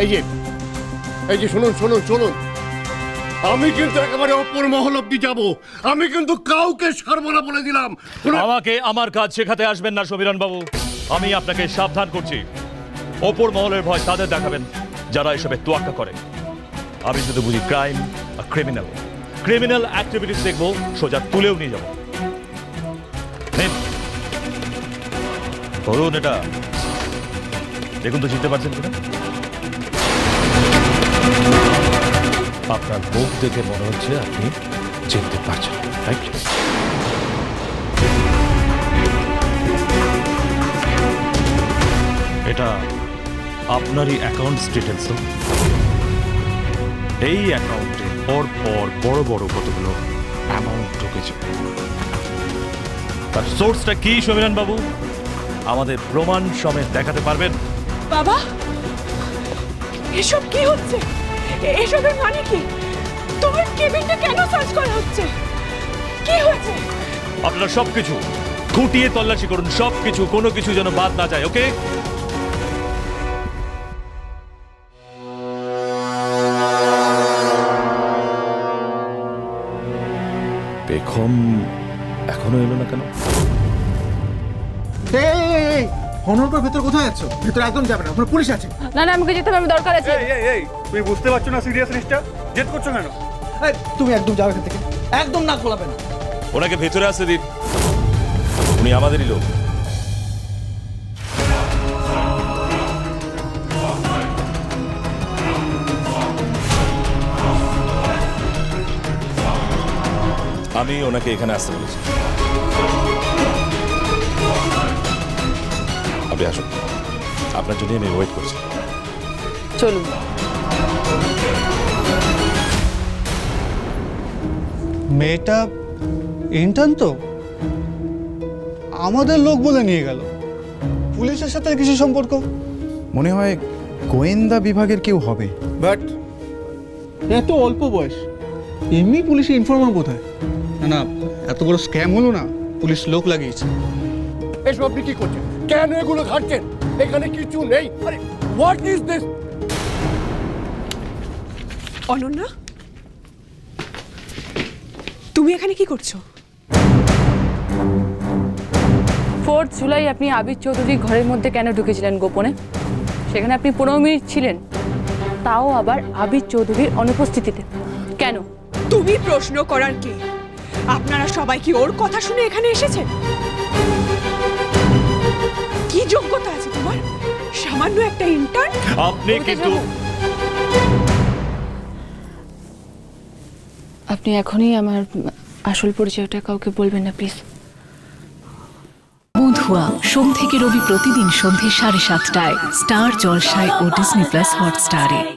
এই যে এই যে শুনুন শুনুন শুনুন, আমি কিন্তু একেবারে অপর মহল অব্দি যাব। আমি কিন্তু কাউকে ছাড়বো না বলে দিলাম। আমাকে আমার কাজ শেখাতে আসবেন না সমীরণ বাবু। আমি আপনাকে সাবধান করছি, অপর মহলের ভয় তাদের দেখাবেন যারা এসবে তোয়াক্কা করে। আমি শুধু বুঝি ক্রাইম আর ক্রিমিনাল। ক্রিমিনাল অ্যাক্টিভিটিস দেখবো, সোজা তুলেও নিয়ে যাবো। নিন, ধরুন এটা, দেখুন তো চিনতে পারছেন কিনা। আপনার মুখ দেখে মনে হচ্ছে আপনি চিনতে পারছেন, রাইট? এটা আপনারই অ্যাকাউন্ট ডিটেলস। এই অ্যাকাউন্টে পর পর বড় বড় কতগুলো অ্যামাউন্ট ঢুকেছে। তার সোর্সটা কি সমীরণ বাবু? আমাদের প্রমাণ সমেত দেখাতে পারবেন? বাবা, এসব কি হচ্ছে? এসবের মানে কি? তোমার কেবিনটা কেন সার্চ করা হচ্ছে? কি হয়েছে? আপনারা সবকিছু খুঁটিয়ে তল্লাশি করুন, সবকিছু, কোনো কিছু যেন বাদ না যায়, ওকে? বেগম এখনো এলো না কেন? হনরপুর ভেতর কোথায় যাচ্ছ? ভেতরে একদম যাবে না, ওখানে পুলিশ আছে। না না, আমাকে যেতে হবে, দরকার আছে। তুমি বুঝতে পারছো না সিরিয়াসনেসটা? জেদ করছো কেন? তুমি একদম যাবে এখান থেকে, একদম নাক গলাবে না। ওনাকে ভেতরে আসতে দিন, উনি আমাদেরই লোক। আমি ওনাকে এখানে আসতে বলেছি। আপনি আসুন, আপনার জন্য আমি ওয়েট করছি। চলুন। মেয়েটা ইন্টার্ন তো, আমাদের লোক বলে নিয়ে গেল। পুলিশের সাথে কিছু সম্পর্ক? মনে হয় গোয়েন্দা বিভাগের কেউ হবে। বাট এত অল্প বয়স, এমনি পুলিশে ইনফর্মার কোথায়? না না, এত বড় স্ক্যাম হলো না, পুলিশ লোক লাগিয়েছে। এসব আপনি কি করছেন? কেন এগুলো ঘাটছেন? এখানে কিছু নেই। আরে হোয়াট ইজ দিস? অনন্যা, তুমি এখানে কি করছো? 4 জুলাই আপনি আবির চৌধুরী ঘরের মধ্যে কেন ঢুকেছিলেন গোপনে? সেখানে আপনি 15 মিনিট ছিলেন, তাও আবার আবির চৌধুরীর অনুপস্থিতিতে। কেন? তুমি প্রশ্ন করার কে? আপনারা সবাই কি ওর কথা শুনে এখানে এসেছেন? কি যোগ্যতা আছে তোমার? সামান্য একটা ইন্টার্ন। আপনি কিন্তু আপনি এখনই আমার আসল পরিচয়টা কাউকে বলবেন না প্লিজ। বন্ধুয়া সোম থেকে রবি প্রতিদিন সন্ধ্যে 7:30টায় স্টার জলসায় ও ডিজনি প্লাস হটস্টারে।